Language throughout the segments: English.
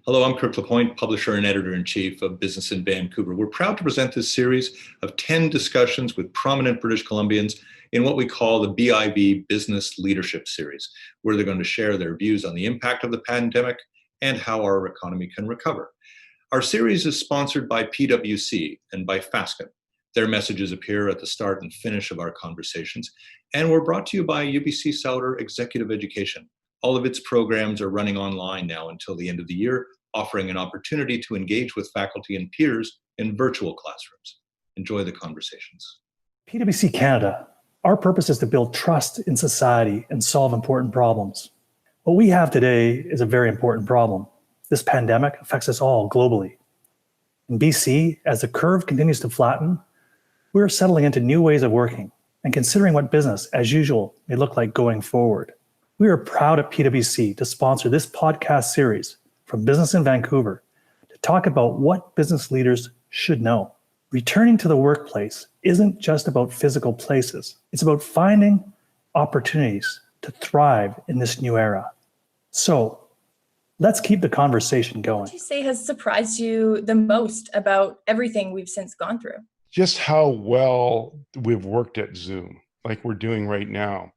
Hello, I'm Kirk LaPointe, publisher and editor-in-chief of Business in Vancouver. We're proud to present this series of 10 discussions with prominent British Columbians in what we call the BIV Business Leadership Series, where they're going to share their views on the impact of the pandemic and how our economy can recover. Our series is sponsored by PwC and by Fasken. Their messages appear at the start and finish of our conversations, and we're brought to you by UBC Sauder Executive Education. All of its programs are running online now until the end of the year, offering an opportunity to engage with faculty and peers in virtual classrooms. Enjoy the conversations. PwC Canada, our purpose is to build trust in society and solve important problems. What we have today is a very important problem. This pandemic affects us all globally. In BC, as the curve continues to flatten, we're settling into new ways of working and considering what business as usual may look like going forward. We are proud at PwC to sponsor this podcast series from Business in Vancouver to talk about what business leaders should know. Returning to the workplace isn't just about physical places. It's about finding opportunities to thrive in this new era. So let's keep the conversation going. What would you say has surprised you the most about everything we've since gone through? Just how well we've worked at Zoom, like we're doing right now.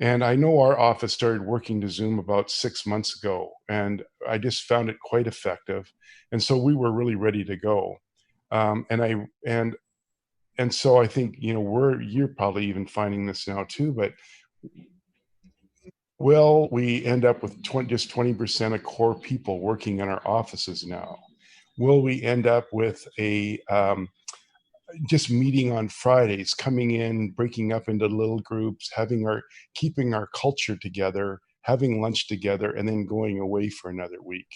And I know our office started working to Zoom about 6 months ago, and I just found it quite effective. And so we were really ready to go. And so I think, you're probably even finding this now too, but will we end up with just 20% of core people working in our offices now? Will we end up with just meeting on Fridays, coming in, breaking up into little groups, keeping our culture together, having lunch together, and then going away for another week?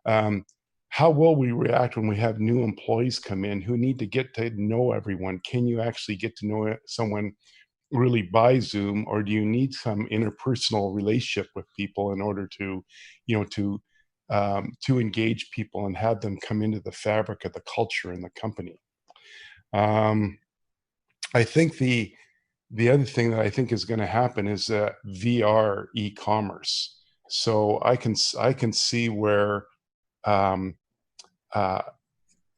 How will we react when we have new employees come in who need to get to know everyone? Can you actually get to know someone really by Zoom, or do you need some interpersonal relationship with people in order to engage people and have them come into the fabric of the culture in the company? I think the other thing that I think is going to happen is VR e-commerce. So I can see where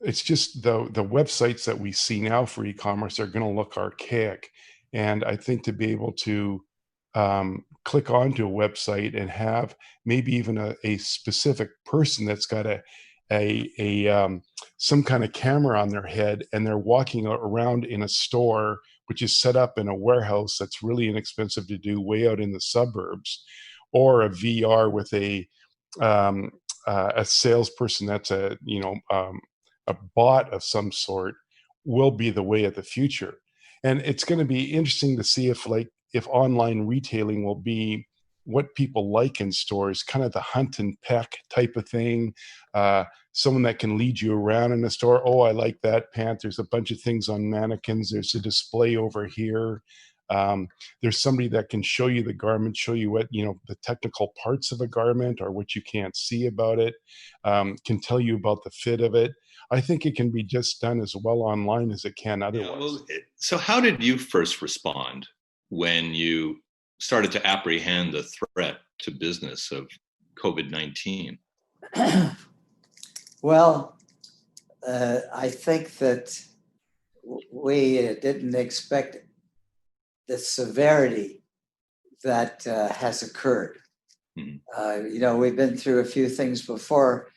it's just the websites that we see now for e-commerce are going to look archaic, and I think to be able to click onto a website and have maybe even a specific person that's got some kind of camera on their head, and they're walking around in a store which is set up in a warehouse that's really inexpensive to do way out in the suburbs, or a VR with a salesperson that's a bot of some sort, will be the way of the future. And it's going to be interesting to see if online retailing will be what people like in stores, kind of the hunt and peck type of thing. Someone that can lead you around in a store. Oh, I like that pant. There's a bunch of things on mannequins. There's a display over here. There's somebody that can show you the garment, show you what, the technical parts of a garment or what you can't see about it, can tell you about the fit of it. I think it can be just done as well online as it can otherwise. So how did you first respond when you started to apprehend the threat to business of COVID-19? Well, I think that we didn't expect the severity that has occurred. Mm-hmm. We've been through a few things before,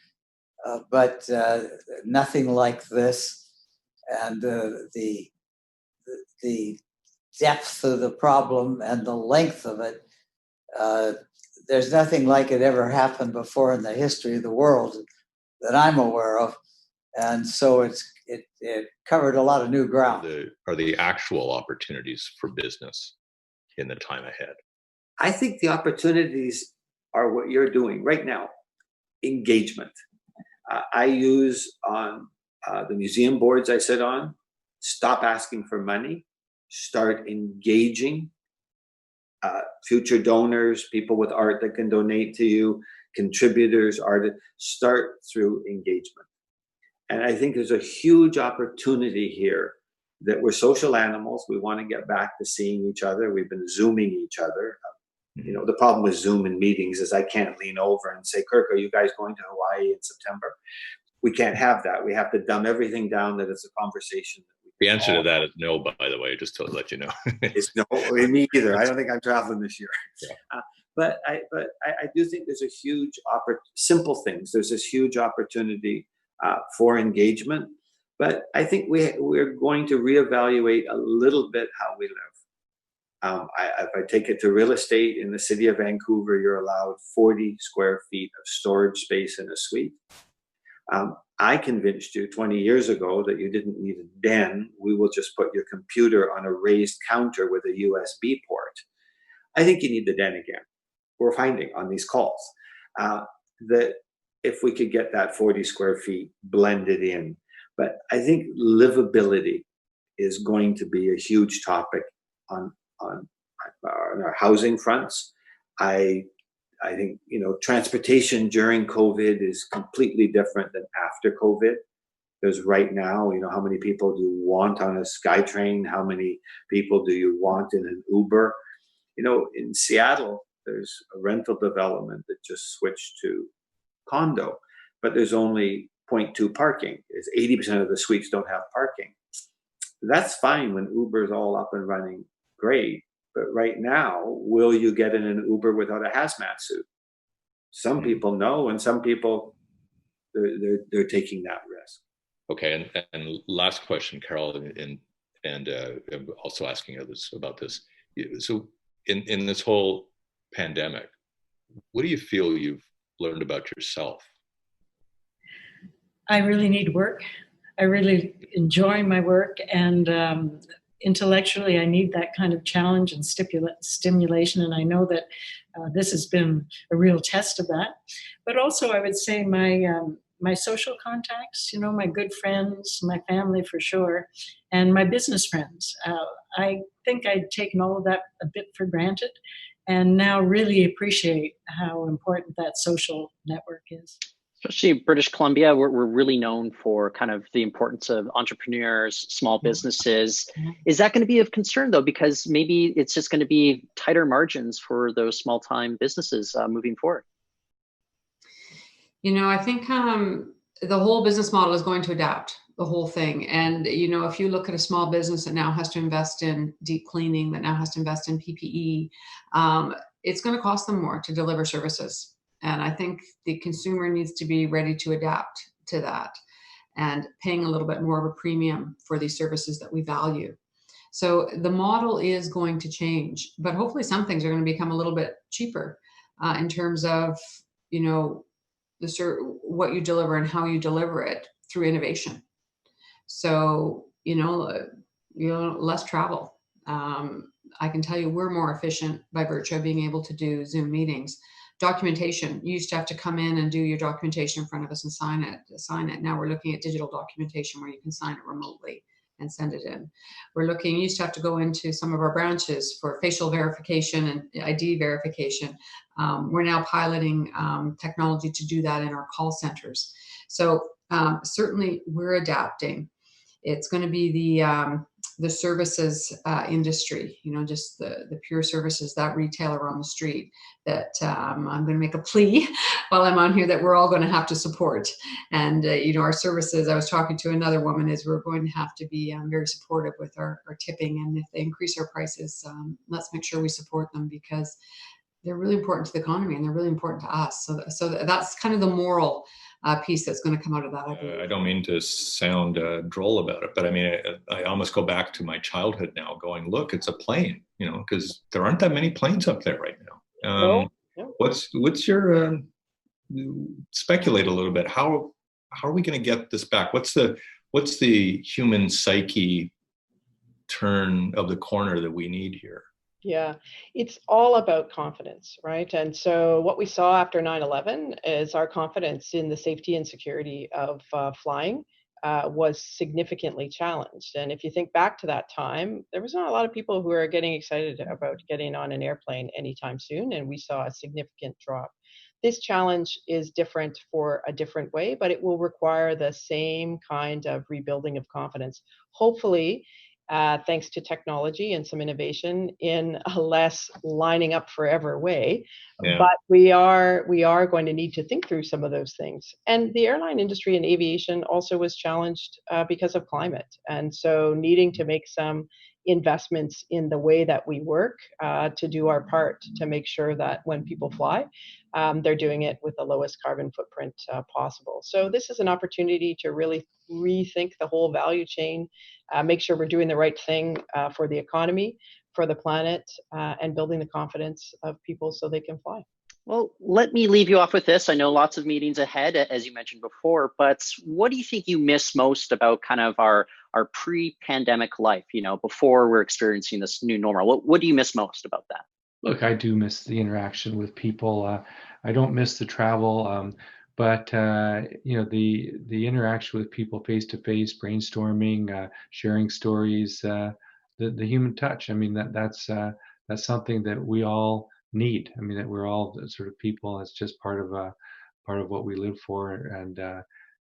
but nothing like this. And the depth of the problem and the length of it, there's nothing like it ever happened before in the history of the world that I'm aware of. And so it covered a lot of new ground. Are the actual opportunities for business in the time ahead? I think the opportunities are what you're doing right now. Engagement. I use on the museum boards I sit on, stop asking for money, start engaging future donors, people with art that can donate to you, contributors, artists. Start through engagement. And I think there's a huge opportunity here that we're social animals. We want to get back to seeing each other. We've been Zooming each other. You know, the problem with Zoom and meetings is I can't lean over and say, Kirk, are you guys going to Hawaii in September? We can't have that. We have to dumb everything down that it's a conversation. The answer to that is no, by the way, just to let you know. It's no, me either. I don't think I'm traveling this year. Yeah. But I do think there's a huge simple things. There's this huge opportunity for engagement. But I think we're going to reevaluate a little bit how we live. If I take it to real estate in the city of Vancouver, you're allowed 40 square feet of storage space in a suite. I convinced you 20 years ago that you didn't need a den. We will just put your computer on a raised counter with a USB port. I think you need the den again. We're finding on these calls that if we could get that 40 square feet blended in. But I think livability is going to be a huge topic on our housing fronts. I think, you know, transportation during COVID is completely different than after COVID. There's right now, you know, how many people do you want on a SkyTrain? How many people do you want in an Uber? You know, in Seattle, there's a rental development that just switched to condo, but there's only 0.2 parking. Is 80% of the suites don't have parking. That's fine when Uber's all up and running, great. But right now, will you get in an Uber without a hazmat suit? Some people know, and some people they're taking that risk. Okay, and last question, Carole, and I'm also asking others about this. So, in this whole pandemic, what do you feel you've learned about yourself? I really need work. I really enjoy my work, and intellectually, I need that kind of challenge and stimulation. And I know that this has been a real test of that. But also, I would say my social contacts, you know, my good friends, my family for sure, and my business friends. I think I'd taken all of that a bit for granted, and now really appreciate how important that social network is. Especially British Columbia, we're really known for kind of the importance of entrepreneurs, small businesses. Is that going to be of concern though? Because maybe it's just going to be tighter margins for those small time businesses moving forward. You know, I think the whole business model is going to adapt, the whole thing. And, you know, if you look at a small business that now has to invest in deep cleaning, that now has to invest in PPE, it's going to cost them more to deliver services. And I think the consumer needs to be ready to adapt to that and paying a little bit more of a premium for these services that we value. So the model is going to change, but hopefully some things are going to become a little bit cheaper in terms of, you know, what you deliver and how you deliver it through innovation. So, you know, less travel. I can tell you we're more efficient by virtue of being able to do Zoom meetings. Documentation, you used to have to come in and do your documentation in front of us and sign it. Now we're looking at digital documentation where you can sign it remotely and send it in. You used to have to go into some of our branches for facial verification and ID verification. We're now piloting technology to do that in our call centers. So certainly we're adapting. It's going to be the services industry, you know, just the pure services, that retailer on the street that I'm going to make a plea while I'm on here that we're all going to have to support. And, you know, our services, I was talking to another woman, is we're going to have to be very supportive with our tipping. And if they increase our prices, let's make sure we support them because they're really important to the economy and they're really important to us. So that's kind of the moral piece that's going to come out of that. I don't mean to sound droll about it, but I mean, I almost go back to my childhood now going, look, it's a plane, you know, because there aren't that many planes up there right now. No. What's your, speculate a little bit, how are we going to get this back? What's the human psyche turn of the corner that we need here? Yeah, it's all about confidence, right? And so what we saw after 9/11 is our confidence in the safety and security of flying was significantly challenged. And if you think back to that time, there was not a lot of people who were getting excited about getting on an airplane anytime soon, and we saw a significant drop. This challenge is different for a different way, but it will require the same kind of rebuilding of confidence. Hopefully, thanks to technology and some innovation in a less lining up forever way. Yeah. But we are going to need to think through some of those things. And the airline industry and aviation also was challenged because of climate. And so needing to make some investments in the way that we work to do our part to make sure that when people fly, they're doing it with the lowest carbon footprint possible. So this is an opportunity to really rethink the whole value chain, make sure we're doing the right thing for the economy, for the planet, and building the confidence of people so they can fly. Well, let me leave you off with this. I know lots of meetings ahead, as you mentioned before, but what do you think you miss most about kind of our pre-pandemic life, before we're experiencing this new normal? What do you miss most about that? Look, I do miss the interaction with people. I don't miss the travel, but the interaction with people face to face, brainstorming, sharing stories, the human touch. I mean, that's something that we all need. I mean, that we're all sort of people. It's just part of what we live for, and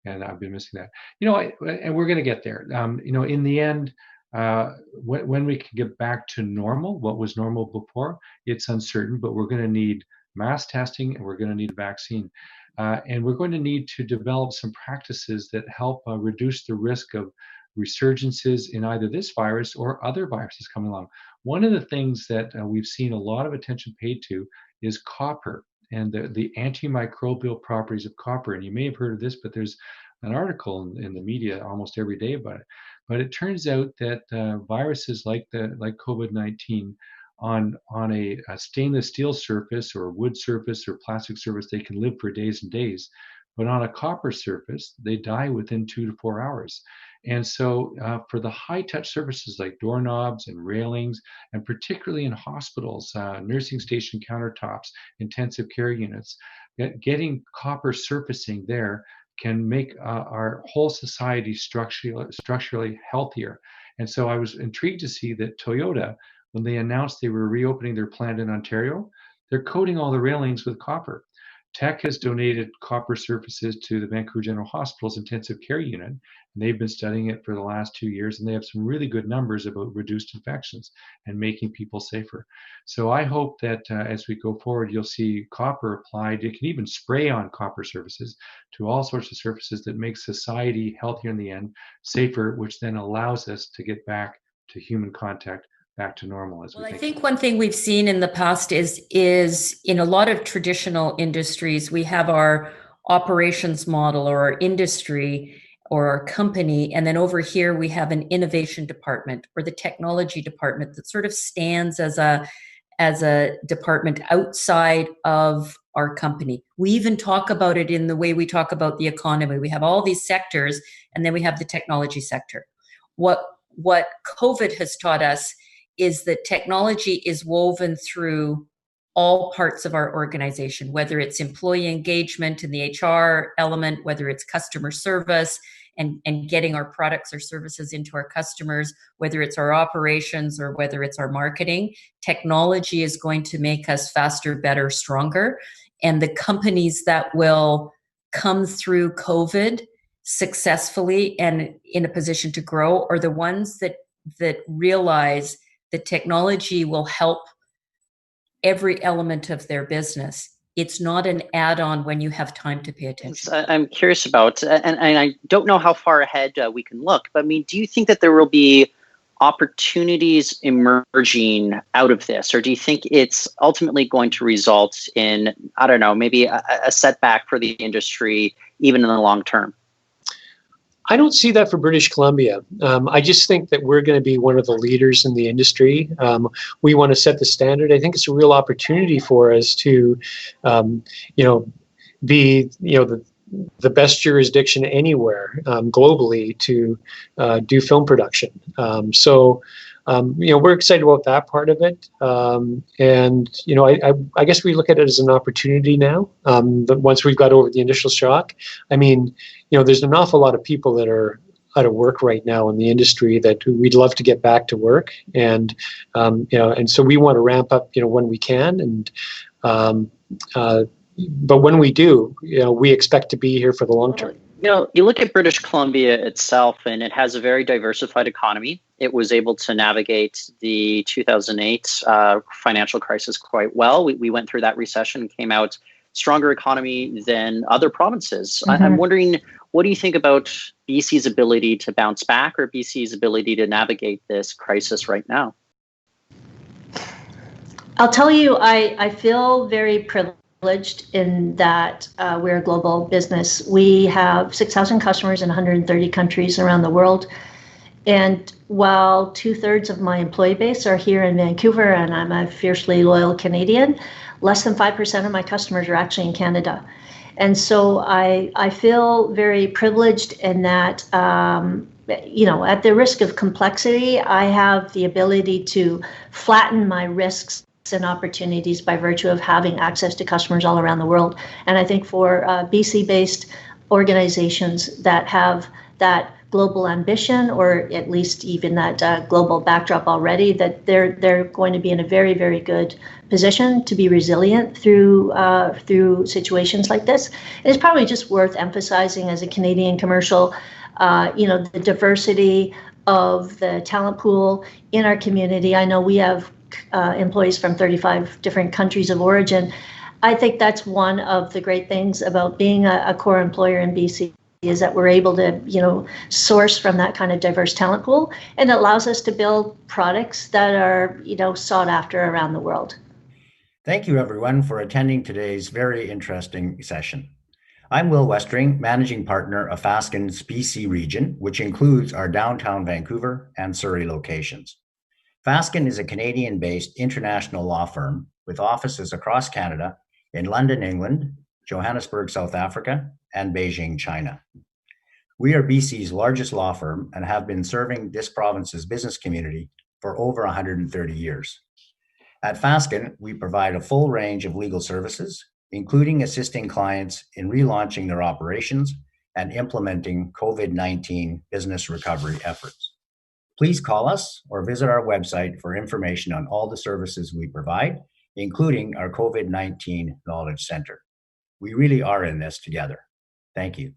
I've been missing that. And we're going to get there. In the end, when we can get back to normal, what was normal before, it's uncertain, but we're going to need mass testing and we're going to need a vaccine. And we're going to need to develop some practices that help reduce the risk of resurgences in either this virus or other viruses coming along. One of the things that we've seen a lot of attention paid to is copper and the antimicrobial properties of copper. And you may have heard of this, but there's an article in the media almost every day about it. But it turns out that viruses like COVID-19 on a stainless steel surface or wood surface or plastic surface, they can live for days and days. But on a copper surface, they die within 2 to 4 hours. And so for the high touch surfaces like doorknobs and railings, and particularly in hospitals, nursing station countertops, intensive care units, getting copper surfacing there can make our whole society structurally healthier. And so I was intrigued to see that Toyota, when they announced they were reopening their plant in Ontario, they're coating all the railings with copper. Tech has donated copper surfaces to the Vancouver General Hospital's intensive care unit, and they've been studying it for the last 2 years, and they have some really good numbers about reduced infections and making people safer. So I hope that as we go forward, you'll see copper applied. It can even spray on copper surfaces to all sorts of surfaces that make society healthier in the end, safer, which then allows us to get back to human contact, back to normal. Well, I think one thing we've seen in the past is in a lot of traditional industries, we have our operations model or our industry or our company. And then over here, we have an innovation department or the technology department that sort of stands as a department outside of our company. We even talk about it in the way we talk about the economy. We have all these sectors, and then we have the technology sector. What COVID has taught us is that technology is woven through all parts of our organization, whether it's employee engagement in the HR element, whether it's customer service and getting our products or services into our customers, whether it's our operations or whether it's our marketing. Technology is going to make us faster, better, stronger. And the companies that will come through COVID successfully and in a position to grow are the ones that realize that technology will help every element of their business. It's not an add-on when you have time to pay attention. I'm curious about, and I don't know how far ahead we can look, but I mean, do you think that there will be opportunities emerging out of this? Or do you think it's ultimately going to result in, I don't know, maybe a setback for the industry, even in the long term? I don't see that for British Columbia. I just think that we're going to be one of the leaders in the industry. We want to set the standard. I think it's a real opportunity for us to, be, the best jurisdiction anywhere globally to do film production. We're excited about that part of it. I guess we look at it as an opportunity now, once we've got over the initial shock. I mean, there's an awful lot of people that are out of work right now in the industry that we'd love to get back to work. And so we want to ramp up, when we can. But when we do, we expect to be here for the long term. You look at British Columbia itself, and it has a very diversified economy. It was able to navigate the 2008 financial crisis quite well. We went through that recession and came out stronger economy than other provinces. I'm wondering, what do you think about BC's ability to bounce back, or BC's ability to navigate this crisis right now? I'll tell you, I feel very privileged in that we're a global business. We have 6,000 customers in 130 countries around the world. And while 2/3 of my employee base are here in Vancouver, and I'm a fiercely loyal Canadian, less than 5% of my customers are actually in Canada. And so I feel very privileged in that, at the risk of complexity, I have the ability to flatten my risks and opportunities by virtue of having access to customers all around the world. And I think for BC-based organizations that have that global ambition, or at least even that global backdrop already, that they're going to be in a very, very good position to be resilient through situations like this. And it's probably just worth emphasizing as a Canadian commercial, the diversity of the talent pool in our community. I know we have employees from 35 different countries of origin. I think that's one of the great things about being a core employer in BC, is that we're able to, source from that kind of diverse talent pool, and it allows us to build products that are, sought after around the world. Thank you, everyone, for attending today's very interesting session. I'm Will Westring, Managing Partner of Fasken's BC region, which includes our downtown Vancouver and Surrey locations. Fasken is a Canadian-based international law firm with offices across Canada, in London, England, Johannesburg, South Africa, and Beijing, China. We are BC's largest law firm and have been serving this province's business community for over 130 years. At Fasken, we provide a full range of legal services, including assisting clients in relaunching their operations and implementing COVID-19 business recovery efforts. Please call us or visit our website for information on all the services we provide, including our COVID-19 Knowledge Center. We really are in this together. Thank you.